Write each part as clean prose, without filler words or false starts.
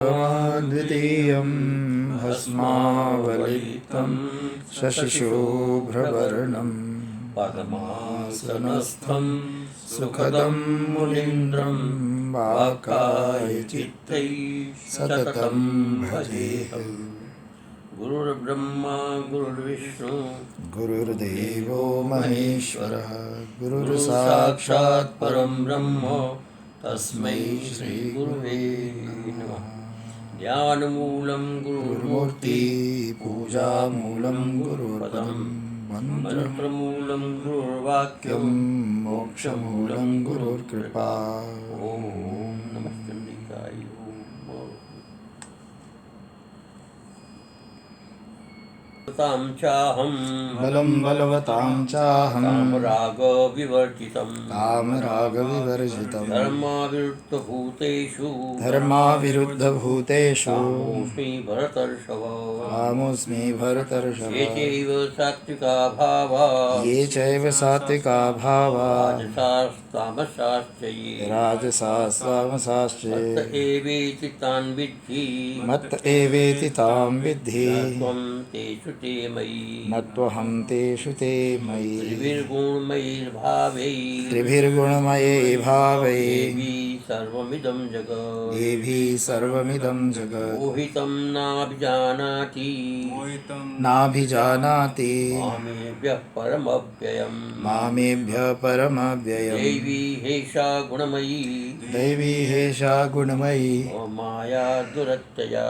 द्वितीयं भस्मावलितं शशिशुभ्रवर्णं पद्मासनस्थं सुखदं मुनीन्द्रं वाकायचित्तैः सततं भजेऽहम्। गुरुर्ब्रह्मा गुरुर्विष्णु गुरुर्देवो महेश्वरः गुरुसाक्षात् परं ब्रह्म तस्मै श्री गुरुवे नमः। ध्यानमूलं गुरुर्मूर्ति पूजामूलं गुरुर्पदं मंत्रमूलं गुरुर्वाक्यं मोक्षमूलं गुरुर्कृपा। ओम नमः चंडिकाय। तां चाहं बलं बलवतां चाहं कामरागविवर्जितं धर्माविरुद्धभूतेषु कामोऽस्मि भरतर्षभ। कामोऽस्मि भरतर्षभ। ये चैव सात्विका भावा राजसास्तामसाश्च ये राजसास्तामसाश्च मत्त एवेति तान् विद्धि मत्त एवेति तां विद्धि त्वं तेषु ते मयि न त्वहं तेषु ते मयि। त्रिभिर्गुणमये भावै सर्वमिदं जगत् देवी सर्वमिदं जगत् मोहितं नाभिजानाति मामेभ्यः परमव्ययम् मामेभ्यः परमव्ययम्। दैवी हेषा गुणमयी दैवी हेषा गुणमयी माया दुरत्यया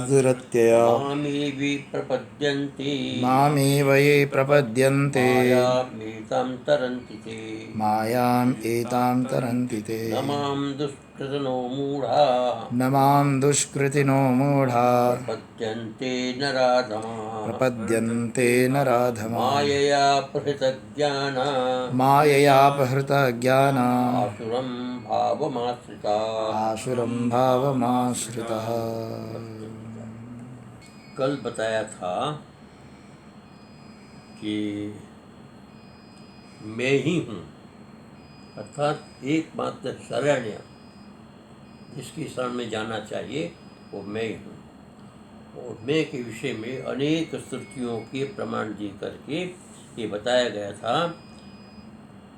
दुरत्यया मामेवि प्रपद्यन्ते मामेव ये प्रपद्यन्ते मायामेतां तरन्ति ते मायाम् एतां तरन्ति ते। न मां दुष्कृतनो मूढा न मां दुष्कृतिनो मूढा प्रपद्यन्ते नराधमा प्रपद्यन्ते नराधमा माययापहृतज्ञाना माययापहृतज्ञाना आसुरं भावमाश्रिता आसुरं भावमाश्रितः। कल बताया था कि मैं ही हूँ, अर्थात एकमात्र शरण्य जिसकी शरण में जाना चाहिए वो मैं ही हूँ। और मैं के विषय में अनेक श्रुतियों के प्रमाण दे करके ये बताया गया था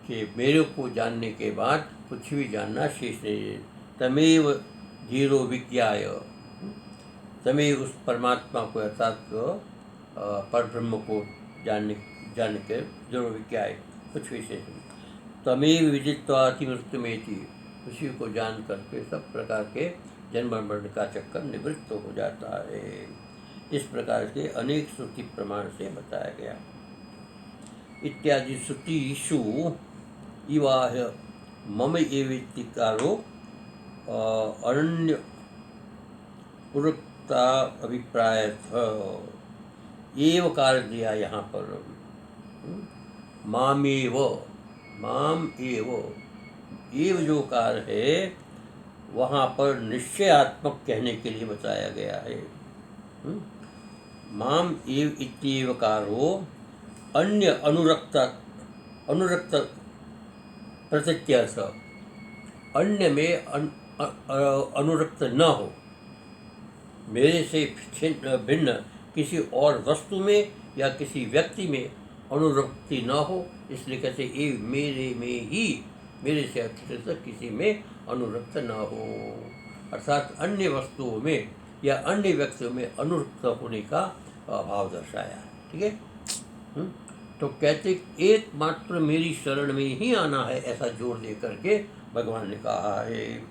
कि मेरे को जानने के बाद कुछ भी जानना शेष नहीं है। तमेव धीरो विज्ञाय, तमेव उस परमात्मा को अर्थात परब्रह्म को जान के जरूर विज्ञाय कुछ विशेष नहीं। तमेव विदित्वाति मृत्युमेति, उसी को जान करके सब प्रकार के जन्म मरण का चक्कर निवृत्त हो जाता है। इस प्रकार के अनेक श्रुति प्रमाण से बताया गया। इत्यादि श्रुतिषु इवाह मम एवेत्तिकारो अरण्य पुरुक्ता अभिप्राय एव कार दिया यहाँ पर। मामेव, माम एव जो कार है वहाँ पर निश्चयात्मक कहने के लिए बताया गया है। माम एव इत्येव कारो अन्य अनुरक्त प्रत्यय स, अन्य में अनुरक्त न हो, मेरे से भिन्न किसी और वस्तु में या किसी व्यक्ति में अनुरक्ति न हो, इसलिए कहते ये मेरे में ही, मेरे से अतिरिक्त किसी में अनुरक्त न हो। अर्थात अन्य वस्तुओं में या अन्य व्यक्तियों में अनुरक्त होने का भाव दर्शाया। ठीक है। तो कहते एकमात्र मेरी शरण में ही आना है, ऐसा जोर दे करके भगवान ने कहा है।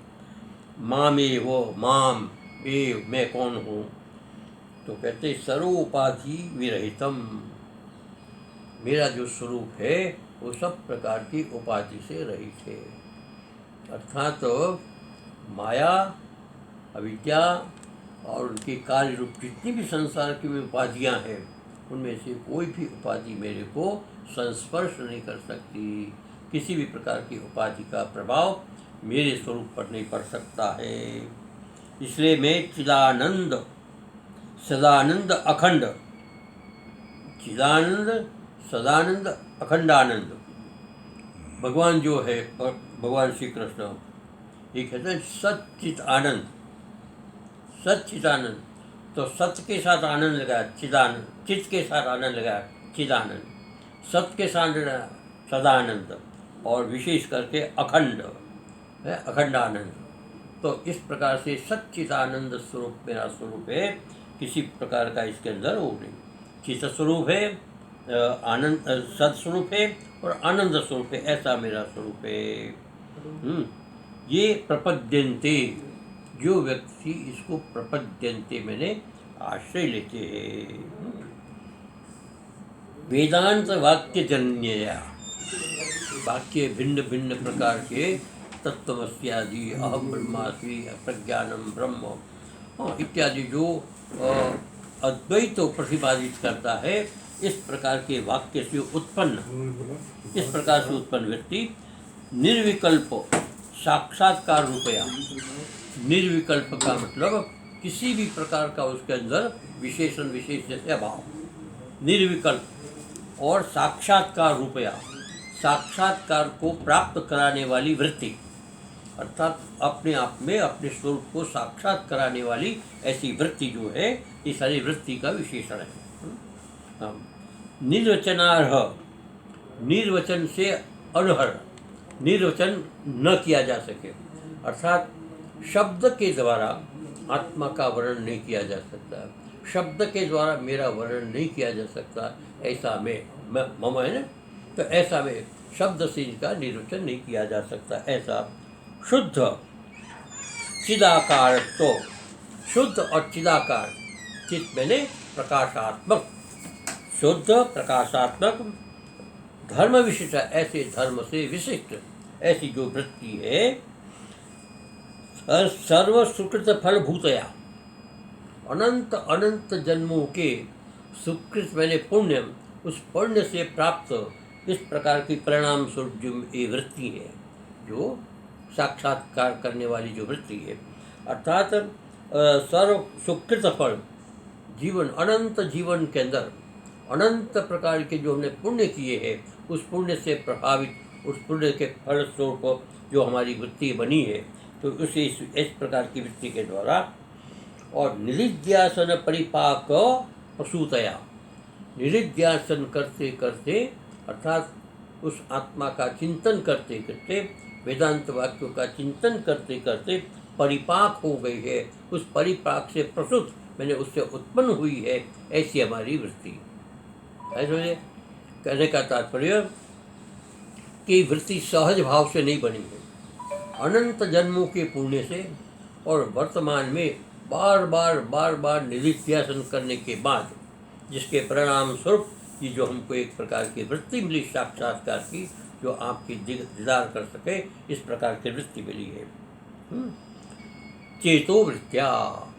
मामेव, माम एव, मैं कौन हूँ? तो कहते सर्वोपाधि विरहितम, मेरा जो स्वरूप है वो सब प्रकार की उपाधि से रहित है। अर्थात माया, अविद्या और उनके कार्य रूप जितनी भी संसार की उपाधियाँ हैं उनमें से कोई भी उपाधि मेरे को संस्पर्श नहीं कर सकती। किसी भी प्रकार की उपाधि का प्रभाव मेरे स्वरूप पर नहीं पड़ सकता है। इसलिए मैं चिदानंद, सदानंद, अखंड, चिदानंद, सदानंद, अखंडानंद भगवान जो है, भगवान श्री कृष्ण, ये कहते हैं सच्चित आनंद, सच्चिदानंद, तो सत्य के साथ आनंद लगाया चिदानंद, चित्त के साथ आनंद लगाया चिदानंद, सत्य के साथ सदानंद, और विशेष करके अखंड है अखंड आनंद। तो इस प्रकार से सच्चिदानंद स्वरूप मेरा स्वरूप है, किसी प्रकार का इसके अंदर वो नहीं। चित्त स्वरूप है, आनंद सत्स्वरूप है और आनंद स्वरूप है, ऐसा मेरा स्वरूप है। ये प्रपद्यन्ते, जो व्यक्ति इसको प्रपद्यन्ते मैंने आश्रय लेते हैं। वेदांत वाक्य जन्यया, वाक्य भिन्न भिन्न प्रकार के तत्वमस्यादि, अहम ब्रह्मास्मि, प्रज्ञानम ब्रह्म इत्यादि जो अद्वैत प्रतिपादित करता है, इस प्रकार के वाक्य से उत्पन्न, इस प्रकार से उत्पन्न व्यक्ति निर्विकल्प साक्षात्कार रूपया, निर्विकल्प का मतलब किसी भी प्रकार का उसके अंदर विशेषण विशेष जैसे अभाव, निर्विकल्प और साक्षात्कार रूपया, साक्षात्कार को प्राप्त कराने वाली वृत्ति, अर्थात अपने आप में अपने स्वरूप को साक्षात कराने वाली ऐसी वृत्ति जो है, ये सारी वृत्ति का विशेषण है। निर्वचनार्ह, निर्वचन से अनहर, निर्वचन न किया जा सके, अर्थात शब्द के द्वारा आत्मा का वर्णन नहीं किया जा सकता, शब्द के द्वारा मेरा वर्णन नहीं किया जा सकता, ऐसा मैं मम है ना, तो ऐसा में शब्द से इनका निर्वचन नहीं किया जा सकता। ऐसा शुद्ध चिदाकार, तो शुद्ध और चिदाकार, चित मैंने प्रकाशात्मक, शुद्ध प्रकाशात्मक धर्म विशिष्ट, ऐसे धर्म से विशिष्ट ऐसी जो वृत्ति है, सर्व सुकृत फल भूतया, अनंत अनंत जन्मों के सुकृत मैंने पुण्य, उस पुण्य से प्राप्त इस प्रकार की परिणाम स्वरूप जो ये वृत्ति है, जो साक्षात्कार करने वाली जो वृत्ति है, अर्थात सर्व सुकृत फल, जीवन अनंत जीवन के अंदर अनंत प्रकार के जो हमने पुण्य किए हैं, उस पुण्य से प्रभावित, उस पुण्य के फल स्वरूप जो हमारी वृत्ति बनी है, तो उसे इस प्रकार की वृत्ति के द्वारा और निरिध्यासन परिपाक प्रसूतया, निरिध्यासन करते करते, अर्थात उस आत्मा का चिंतन करते करते, वेदांत वाक्यों का चिंतन करते करते परिपाक हो गई है, उस परिपाक से प्रसूत मैंने उससे उत्पन्न हुई है, ऐसी हमारी वृत्ति। ऐसे कहने का तात्पर्य कि वृत्ति सहज भाव से नहीं बनी है, अनंत जन्मों के पुण्य से और वर्तमान में बार बार निधिध्यासन करने के बाद जिसके परिणाम स्वरूप ये जो हमको एक प्रकार की वृत्ति मिली साक्षात्कार की, जो आपकी दीदार कर सके, इस प्रकार की वृत्ति मिली है। चेतो वृत्त्या,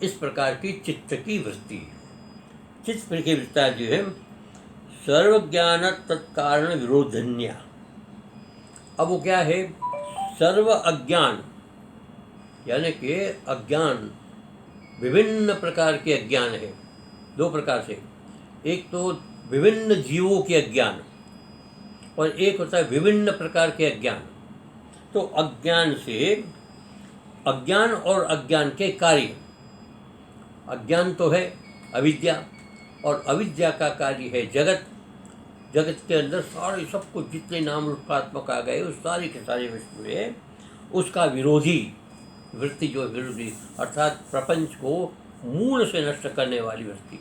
इस प्रकार की चित्त की वृत्ति, चित्त की वृत्ता जो है सर्वज्ञान तत्कारण विरोधन्या। अब वो क्या है? सर्व अज्ञान, यानी कि अज्ञान, विभिन्न प्रकार के अज्ञान है, दो प्रकार से, एक तो विभिन्न जीवों के अज्ञान और एक होता है विभिन्न प्रकार के अज्ञान। तो अज्ञान से, अज्ञान और अज्ञान के कार्य, अज्ञान तो है अविद्या और अविद्या का कार्य है जगत। जगत के अंदर सारे सब कुछ जितने नाम रूपात्मक आ गए उस सारी के सारी वस्तु है, उसका विरोधी वृत्ति जो विरोधी, अर्थात प्रपंच को मूल से नष्ट करने वाली वृत्ति,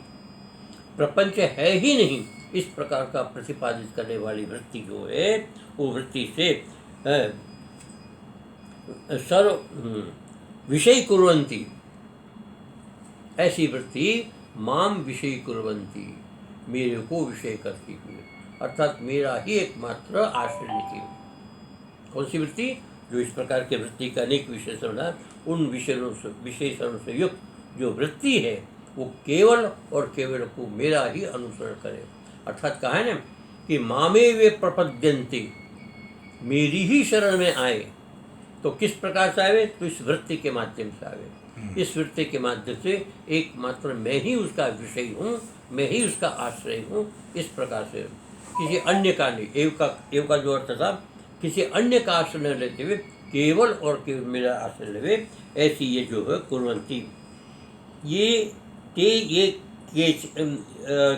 प्रपंच है ही नहीं इस प्रकार का प्रतिपादित करने वाली वृत्ति जो है, वो वृत्ति से सर्व विषय कुर्वन्ति, ऐसी वृत्ति माम विषय कुर्वन्ति, मेरे को विषय करती हुई, अर्थात मेरा ही एकमात्र आश्रय लेती हूँ। कौन सी वृत्ति? जो इस प्रकार के वृत्ति का अनेक विशेषण है, उन विशेषणों से युक्त जो वृत्ति है वो केवल और केवल को मेरा ही अनुसरण करे। अर्थात कहा है ना कि मामे वे प्रपद्यन्ते, मेरी ही शरण में आए। तो किस प्रकार से आवे? तो इस वृत्ति के माध्यम से आवे। इस वृत्ति के माध्यम से एकमात्र मैं ही उसका विषय हूँ, मैं ही उसका आश्रय हूँ। इस प्रकार से किसी अन्य का नहीं, एव का जो अर्थ था, किसी अन्य का आश्रय लेते हुए केवल और केवल मेरा आश्रय लेवे, ऐसी ये जो है कुर्वन्ति, ये ते ये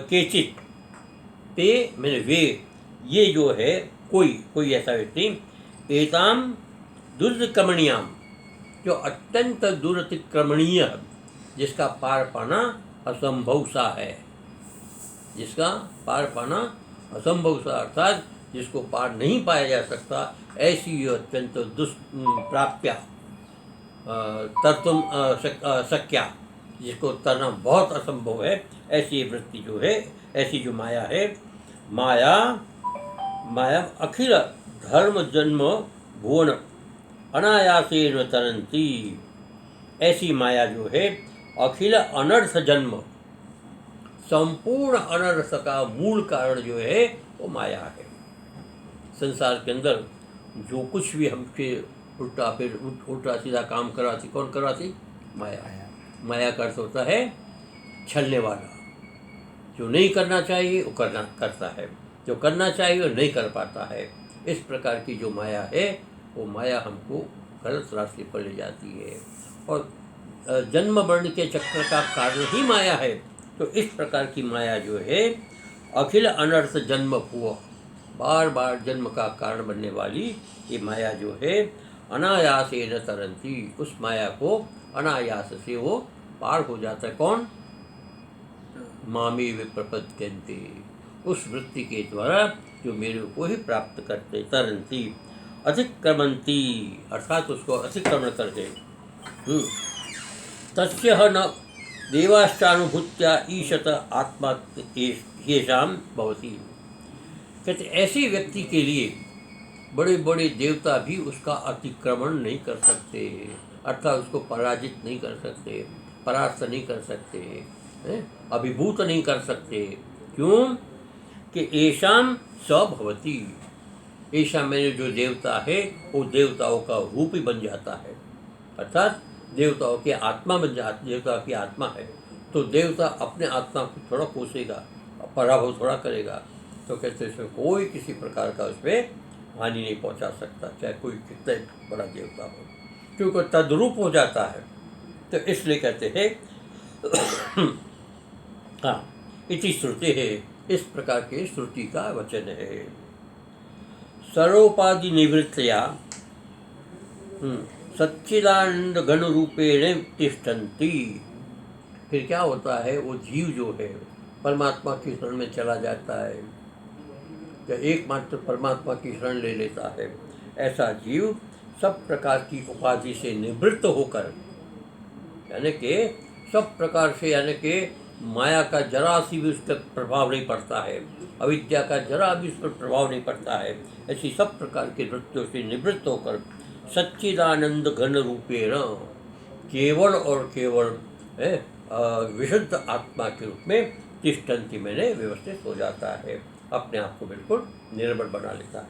केचित ते मैंने वे, ये जो है कोई ऐसा व्यक्ति, एताम दुर्क्रमणीयाम, जो अत्यंत दुरतिक्रमणीय, जिसका पार पाना असंभव सा है, जिसका पार पाना असंभव सा अर्थात जिसको पार नहीं पाया जा सकता, ऐसी जो अत्यंत दुष्प्राप्या तर्तुम शक्या, जिसको तरना बहुत असंभव है, ऐसी वृत्ति जो है, ऐसी जो माया है, माया अखिल धर्म जन्म भुवन अनायासेन तरंती, ऐसी माया जो है अखिल अनर्थ जन्म, संपूर्ण अनर्थ का मूल कारण जो है वो माया है। संसार के अंदर जो कुछ भी हमसे उल्टा सीधा काम कराती, कौन कराती? माया। माया का अर्थ होता है छलने वाला, जो नहीं करना चाहिए वो करता है, जो करना चाहिए वो नहीं कर पाता है। इस प्रकार की जो माया है, वो माया हमको गलत रास्ते पर ले जाती है, और जन्म मरण के चक्र का कारण ही माया है। तो इस प्रकार की माया जो है अखिल अनर्थ जन्म हुआ, बार बार जन्म का कारण बनने वाली ये माया जो है, अनायासेन तरंती, उस माया को अनायास से वो पार हो जाता है। कौन? मामे विप्रपद्यन्ते, उस वृत्ति के द्वारा जो मेरे को ही प्राप्त करते, तरंती अतिक्रमंती, अर्थात उसको अतिक्रमण करते। तस्य न देवाश्चानुभूत्या ईशत आत्मा येषां भवति, कहते ऐसे व्यक्ति के लिए बड़े बड़े देवता भी उसका अतिक्रमण नहीं कर सकते, अर्थात उसको पराजित नहीं कर सकते, परास्त नहीं कर सकते, अभिभूत नहीं कर सकते। क्यों? कि येषां स भवति, ऐसा मेरे जो देवता है वो देवताओं का रूप ही बन जाता है, अर्थात देवताओं की आत्मा बन जाती, देवता की आत्मा है तो देवता अपने आत्मा को थोड़ा कोसेगा, पराभव थोड़ा करेगा। तो कहते हैं कोई किसी प्रकार का उसमें हानि नहीं पहुंचा सकता, चाहे कोई कितना बड़ा देवता हो, क्योंकि तद्रूप हो जाता है। तो इसलिए कहते हैं हाँ, इति श्रुति है, इस प्रकार के श्रुति का वचन है। सर्वोपाधि निवृत्तया सच्चिदानंद घन रूपेण तिष्ठन्ति, फिर क्या होता है? वो जीव जो है परमात्मा की शरण में चला जाता है, या एकमात्र परमात्मा की शरण ले लेता है। ऐसा जीव सब प्रकार की उपाधि से निवृत्त होकर, यानी कि सब प्रकार से, यानी कि माया का जरा सी भी उस पर प्रभाव नहीं पड़ता है, अविद्या का जरा भी उस पर प्रभाव नहीं पड़ता है, ऐसी सब प्रकार की वृत्तियों से निवृत्त होकर सच्चिदानंद घन रूपेण, केवल और केवल विशुद्ध आत्मा के रूप में तिष्ठन्ति, मैंने व्यवस्थित हो जाता है, अपने आप को बिल्कुल निर्मल बना लेता है।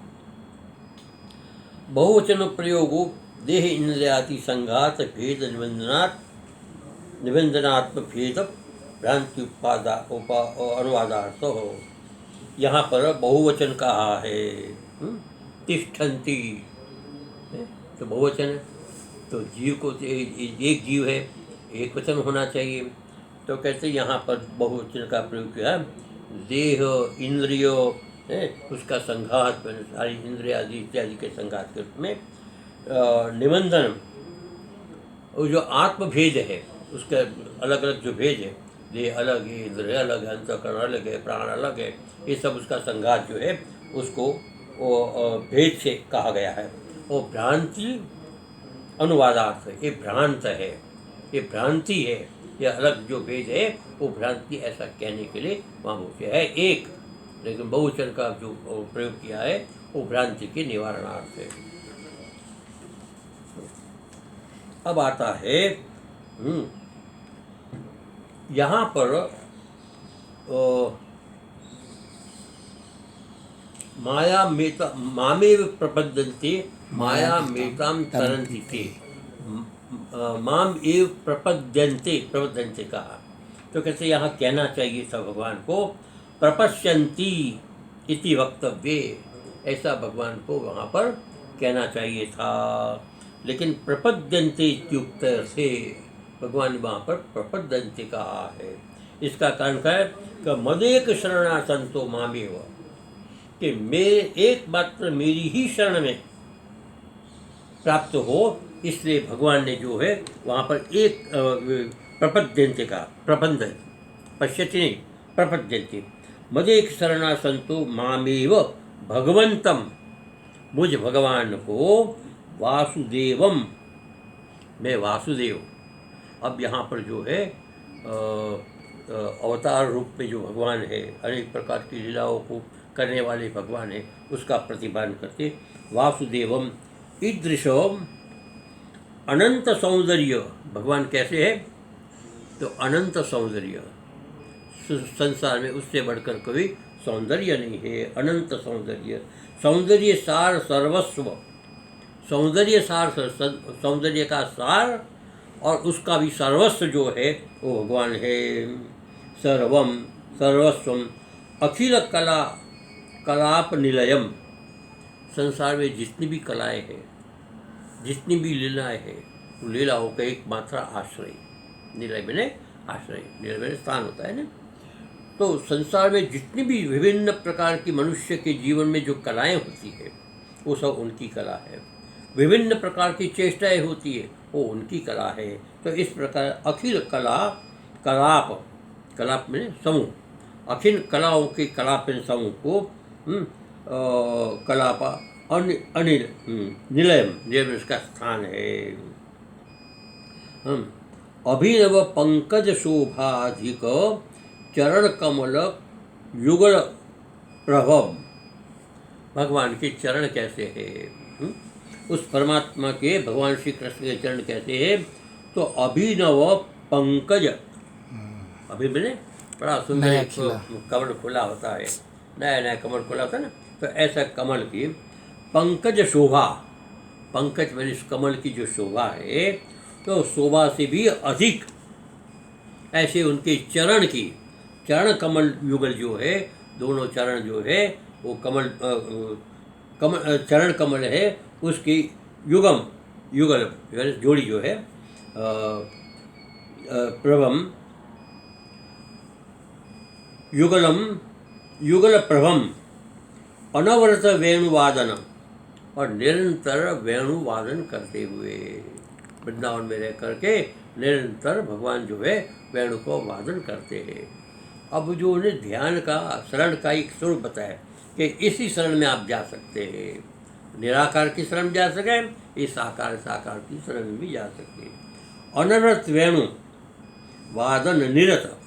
बहुवचन प्रयोगो देह इंद्रियादि संघात भेद निबंधनात्म भेद भ्रांति अनुवादार्थ हो। यहाँ पर बहुवचन कहा है, तिष्ठन्ति, तो बहुवचन है, तो जीव को एक जीव है, एक वचन होना चाहिए। तो कहते यहाँ पर बहुवचन का प्रयोग किया, देह इंद्रियों उसका संघात, सारी इंद्रिया आदि इत्यादि के संघात के रूप में निबंधन, वो जो आत्मभेद है उसका अलग अलग जो भेद है, देह अलग है, इंद्रिय अलग है, अंतःकरण अलग है, प्राण अलग है, ये सब उसका संघात जो है उसको वो भेद से कहा गया है। वो भ्रांति अनुवादार्थ है, ये भ्रांत है, ये भ्रांति है, ये अलग जो भेद है वो भ्रांति, ऐसा कहने के लिए वहाँ बोलते है एक, लेकिन बहुवचन का जो प्रयोग किया है वो भ्रांति के निवारणार्थ है। अब आता है यहाँ पर माया मेता मामेव प्रपद्यन्ते माया मेताम तरन्ति ते, माम एव प्रपद्यन्ते कहा, तो कैसे यहाँ कहना चाहिए था भगवान को, प्रपश्यन्ति इति वक्तव्ये, ऐसा भगवान को वहाँ पर कहना चाहिए था, लेकिन प्रपद्यन्ते इत्युक्त से भगवान ने वहाँ पर प्रपद्यन्ते कहा है। इसका कारण क्या है कि मदेक शरणा संतो मामेव, कि मेरे एकमात्र मेरी ही शरण में प्राप्त हो, इसलिए भगवान ने जो है वहाँ पर एक प्रपद्यन्ते का, प्रबंध पश्यति नहीं, प्रपद्यन्ते, मदेक शरणा संतो मामेव भगवंतम, मुझ भगवान को, वासुदेवम, मैं वासुदेव। अब यहाँ पर जो है अवतार रूप में जो भगवान है, अनेक प्रकार की लीलाओं को करने वाले भगवान है, उसका प्रतिपादन करते वासुदेवम ईदृशम अनंत सौंदर्य। भगवान कैसे है? तो अनंत सौंदर्य, संसार में उससे बढ़कर कोई सौंदर्य नहीं है। अनंत सौंदर्य, सौंदर्य सार सर्वस्व, सौंदर्य सार, सौंदर्य का सार और उसका भी सर्वस्व जो है वो भगवान है। सर्वम सर्वस्वम अखिल कला कलाप निलयम, संसार में जितनी भी कलाएं हैं, जितनी भी लीलाएं हैं, वो लीलाओं का एक मात्र आश्रय, निलय मैंने आश्रय, निलय मैंने स्थान होता है ना। तो संसार में जितनी भी विभिन्न प्रकार की मनुष्य के जीवन में जो कलाएं होती है वो सब उनकी कला है। विभिन्न प्रकार की चेष्टाएं होती है वो उनकी कला है। तो इस प्रकार अखिल कला कलाप, कलाप में समूह, अखिल कलाओं के कलाप समूह को कलापा अनिल निलयम, निलय उसका स्थान है। अभिनव पंकज शोभाधिक चरण कमल युगल प्रभव, भगवान के चरण कैसे है? उस परमात्मा के, भगवान श्री कृष्ण के चरण कैसे है? तो अभिनव पंकज, अभी मैंने बड़ा सुंदर कमल खुला होता है, नया नया कमल खुला होता है ना, तो ऐसा कमल की पंकज शोभा, पंकज मैंने इस कमल की जो शोभा है, तो शोभा से भी अधिक ऐसे उनके चरण की, चरण कमल युगल जो है, दोनों चरण जो है वो कमल चरण कमल है, उसकी युगम युगल जोड़ी जो है प्रभम युगलम युगल प्रभम अनवरत वेणुवादन, और निरंतर वेणुवादन करते हुए वृंदावन में रह करके निरंतर भगवान जो है वेणु को वादन करते हैं। अब जो उन्हें ध्यान का, शरण का एक स्वरूप बताया कि इसी शरण में आप जा सकते हैं, निराकार की शरण में जा सके, इस आकार साकार की शरण में भी जा सकते हैं। अनवरत वेणु वादन निरत,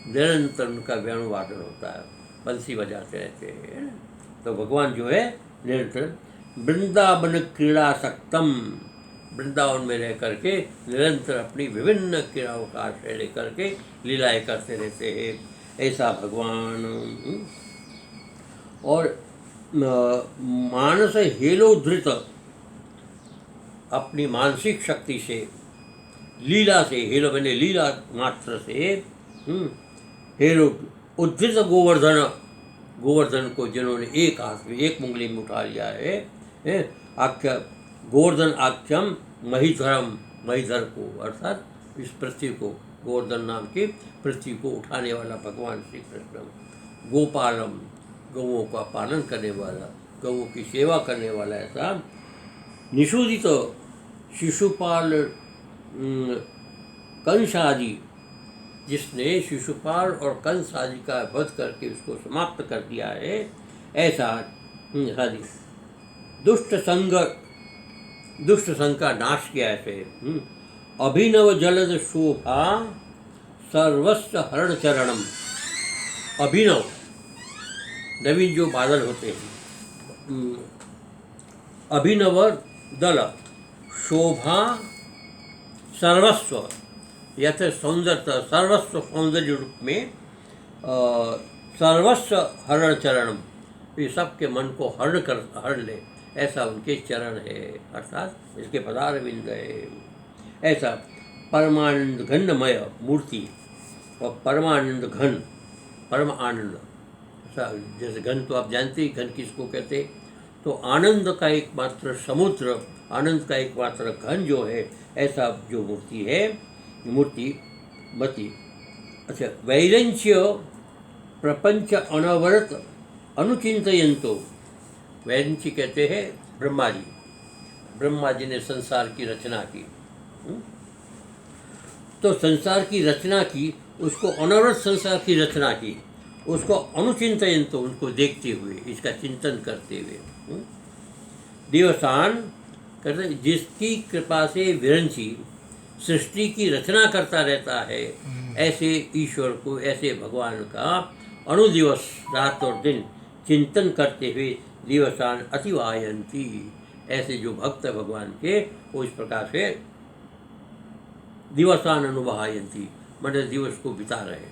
निरंतर उनका वेणु वादन होता है, बंसी बजाते रहते हैं। तो भगवान जो है निरंतर वृंदावन क्रीड़ासक्तम, वृंदावन में रह करके निरंतर अपनी विभिन्न क्रीड़ाओं का आश्रय लेकर के लीलाएँ करते रहते हैं, ऐसा भगवान। और मानस हेलोधृत, अपनी मानसिक शक्ति से, लीला से, हेलो मैंने लीला मात्र से, हेलो उद्धृत गोवर्धन, गोवर्धन को जिन्होंने एक हाथ में, एक उंगली में उठा लिया है, आख्या गोवर्धन आख्यम महीधरम, महीधर को अर्थात इस पृथ्वी को, गोवर्धन नाम की पृथ्वी को उठाने वाला भगवान श्री कृष्ण। गोपालम, गौओं का पालन करने वाला, गौओं की सेवा करने वाला, ऐसा निषूदित शिशुपाल कंस आदि, जिसने शिशुपाल और कंस आदि का वध करके उसको समाप्त कर दिया है, ऐसा आदि दुष्ट संग का नाश किया है। अभिनव जलद शोभा सर्वस्व हरण चरणम, अभिनव नवीन जो बादल होते हैं, अभिनव दल शोभा सर्वस्व, यथ सौंदर्य, सर्वस्व सौंदर्य रूप में, सर्वस्व हरण चरणम, ये सबके मन को हरण ले, ऐसा उनके चरण है, अर्थात इसके पदारविंद है। ऐसा परमानंद घनमय मूर्ति, और परमानंद घन, परम आनंद, जैसे घन तो आप जानते ही, घन किसको कहते, तो आनंद का एकमात्र समुद्र, आनंद का एकमात्र घन जो है, ऐसा जो मूर्ति है, मूर्ति मति। अच्छा, वैरंच्य प्रपंच अनवरत अनुचिंतयंतो, वैरंची कहते हैं ब्रह्मा जी। ब्रह्मा जी ने संसार की रचना की। तो संसार की रचना की, उसको अनवरत संसार की रचना की, उसको अनुचिंतयंतो, उनको देखते हुए, इसका चिंतन करते हुए। दिवसान करते, जिसकी कृपा से विरंची सृष्टि की रचना करता रहता है, ऐसे ईश्वर को, ऐसे भगवान का अनुदिवस रात और दिन चिंतन करते हुए दिवसान अतिवायंती, ऐसे जो भक्त है भगवान के, वो इस प्रकार से दिवसान अनुवायंती, मतलब दिवस को बिता रहे,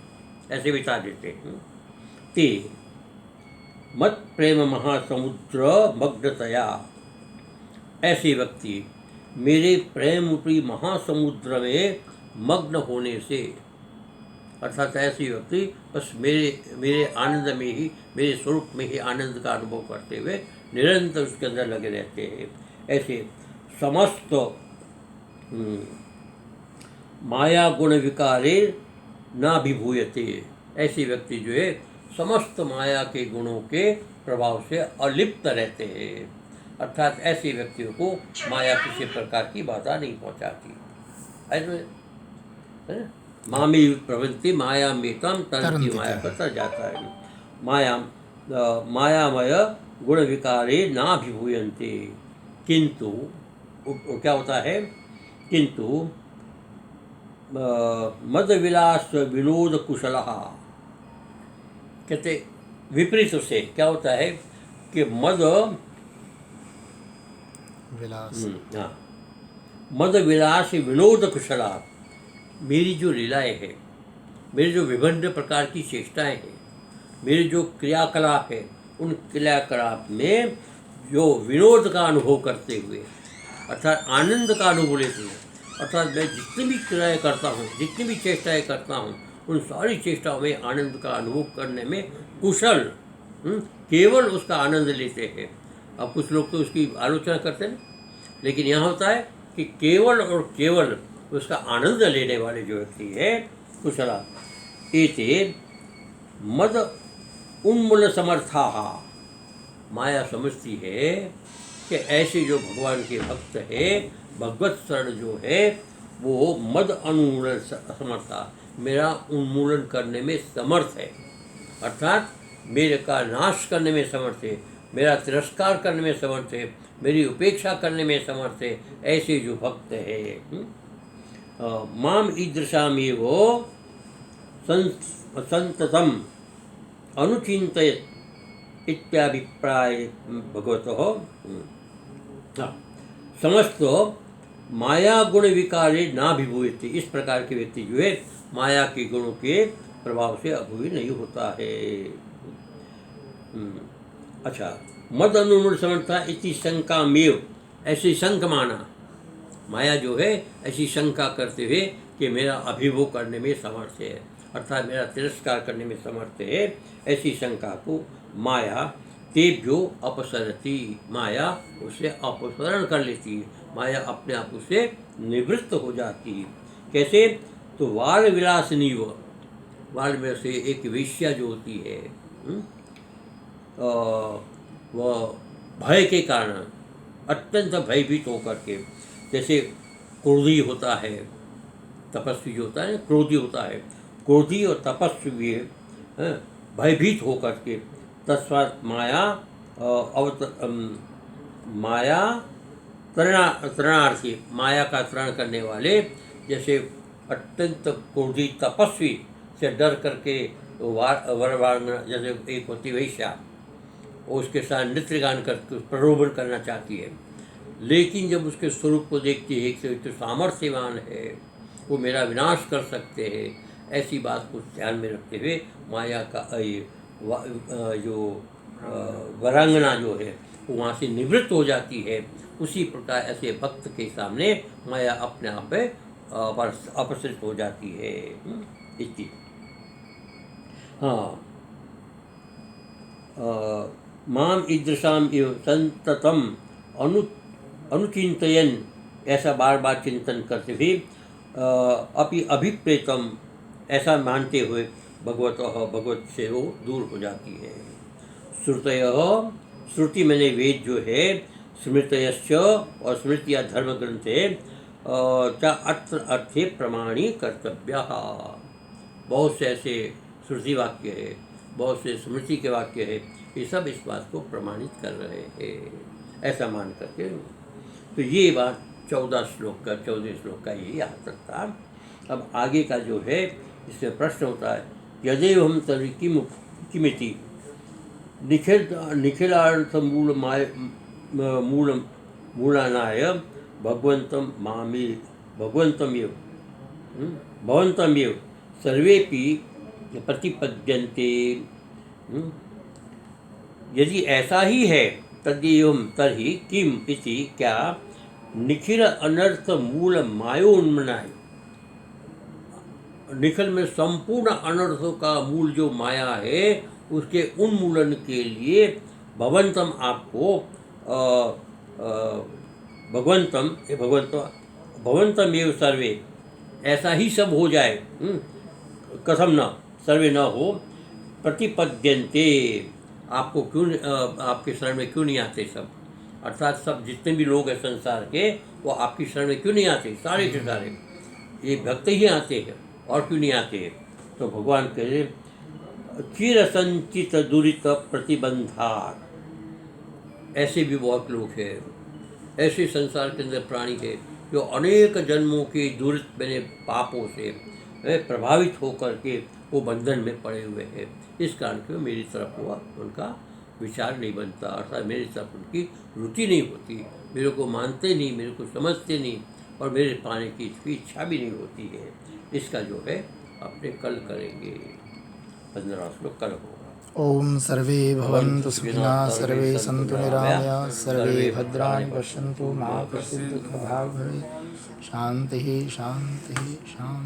ऐसे बिता देते हैं। ते मत प्रेम महासमुद्र मग्नतया, ऐसे व्यक्ति मेरे प्रेम रूपी महासमुद्र में मग्न होने से, अर्थात ऐसे व्यक्ति बस मेरे आनंद में ही, मेरे स्वरूप में ही आनंद का अनुभव करते हुए निरंतर उसके अंदर लगे रहते हैं। ऐसे समस्त माया गुण विकारे नाभिभूयते, ऐसे व्यक्ति जो है समस्त माया के गुणों के प्रभाव से अलिप्त रहते हैं। अर्थात ऐसे व्यक्तियों को माया किसी प्रकार की बाधा नहीं पहुंचाती। ऐसे है ना, मामी प्रवृत्ति माया में तम तरंती, माया पर तर जाता है। मायामय गुण विकारे नाभिभूयन्ते, किंतु क्या होता है, किंतु मद विलास विनोद कुशल, कहते विपरीत से क्या होता है कि मद विलास, हाँ, मद विलास विनोद कुशला, मेरी जो लीलाएँ हैं, मेरे जो विभिन्न प्रकार की चेष्टाएँ हैं, मेरे जो क्रियाकलाप है, उन क्रियाकलाप में जो विनोद का अनुभव करते हुए, अर्थात आनंद का अनुभव लेते हुए, अर्थात मैं जितनी भी क्रियाएँ करता हूँ, जितनी भी चेष्टाएँ करता हूँ, उन सारी चेष्टाओं में आनंद का अनुभव करने में कुशल, केवल उसका आनंद लेते हैं। अब कुछ लोग तो उसकी आलोचना करते हैं, लेकिन यहाँ होता है कि केवल और केवल उसका आनंद लेने वाले जो व्यक्ति है कुशला, एते मद उन्मूल समर्था, माया समझती है कि ऐसे जो भगवान के भक्त है, भगवत शरण जो है, वो मद उन्मूलन समर्था, मेरा उन्मूलन करने में समर्थ है, अर्थात मेरे का नाश करने में समर्थ है, मेरा तिरस्कार करने में समर्थ है, मेरी उपेक्षा करने में समर्थ है, ऐसे जो भक्त है। माम ईदृशामेव संततम अनुचिंतयत् इत्याभिप्राय भगवतः। समस्त माया गुण विकारे नाभिभूयते, इस प्रकार के व्यक्ति जो है माया के गुणों के प्रभाव से अभूय नहीं होता है। अच्छा, मद अनुमूल समर्था इति शंका मेव, ऐसी शंक माना, माया जो है ऐसी शंका करते हुए कि मेरा अभिभोग करने में समर्थ है, अर्थात मेरा तिरस्कार करने में समर्थ है, ऐसी शंका को माया तेभ्यो अपसरती, माया उसे अपसरण कर लेती है, माया अपने आप उसे निवृत्त हो जाती है। कैसे, तो वाल विलासिनी, वाल में से एक वेश्या जो होती है, वह भय के कारण अत्यंत भयभीत होकर के, जैसे क्रोधी होता है, तपस्वी जो होता है, क्रोधी होता है, क्रोधी और तपस्वी भयभीत होकर के, तत्स्वात् माया माया तरणार्थी, माया का तरण करने वाले, जैसे अत्यंत क्रोधी तपस्वी से डर करके वरवांगना, जैसे एक होती वैश्या, उसके साथ नृत्य गान करके प्रलोभन करना चाहती है, लेकिन जब उसके स्वरूप को देखती है कि तो सामर्थ्यवान है, वो मेरा विनाश कर सकते हैं, ऐसी बात को ध्यान में रखते हुए माया का जो वरांगना जो है वो वहाँ से निवृत्त हो जाती है। उसी प्रकार ऐसे भक्त के सामने माया अपने आप में अपसृत हो जाती है। इति हाँ, माम ईदृशाम इव संततम अनुचिंतयन, ऐसा बार बार चिंतन करते हुए अपि अभिप्रेतम, ऐसा मानते हुए भगवत से वो दूर हो जाती है। श्रुतयः, श्रुति मैंने वेद जो है, स्मृतयश्च, और स्मृति या धर्म ग्रंथे च अत्र अर्थे प्रमाणी कर्तव्यः। बहुत से ऐसे श्रुति वाक्य है, बहुत से स्मृति के वाक्य है, ये सब इस बात को प्रमाणित कर रहे हैं, ऐसा मान करके। तो ये बात 14 श्लोक का यही यहाँ तक था। अब आगे का जो है, इसमें प्रश्न होता है, यदेव हम तर्हि किमिति मूलानाय भवन्तमेव सर्वेपि प्रतिपद्यन्ते। यदि ऐसा ही है, तदेवं तर्हि किम इति, क्या निखिल अनर्थ मूल मायोन्मनाय, निखिल में संपूर्ण अनर्थों का मूल जो माया है, उसके उन्मूलन के लिए भवंतम आपको भगवंतम एव सर्वे, ऐसा ही सब हो जाए, कथम न सर्वे न हो, प्रतिपद्यन्ते, आपको क्यों आपके शरण में क्यों नहीं आते सब, अर्थात सब जितने भी लोग हैं संसार के, वो आपकी शरण में क्यों नहीं आते, सारे के सारे ये भक्त ही आते हैं, और क्यों नहीं आते हैं। तो भगवान कह रहे, चिर संचित दुरित प्रतिबंधार, ऐसे भी बहुत लोग हैं, ऐसे संसार के अंदर प्राणी है जो अनेक जन्मों के दुरित मैंने पापों से प्रभावित होकर के वो बंधन में पड़े हुए हैं। इस कारण के मेरी तरफ हुआ उनका विचार नहीं बनता, अर्थात मेरी तरफ उनकी रुचि नहीं होती, मेरे को मानते नहीं, मेरे को समझते नहीं, और मेरे पाने की इसकी इच्छा भी नहीं होती है। इसका जो है अपने कल करेंगे, 15 श्लोक कल होगा। ओम सर्वे भवन्तु सुखिनः, सर्वे सन्तु निरामयाः, सर्वे भद्राणि पश्यन्तु, मा कश्चित् दुःखभाग् भवेत्। शान्तिः शान्तिः शान्तिः।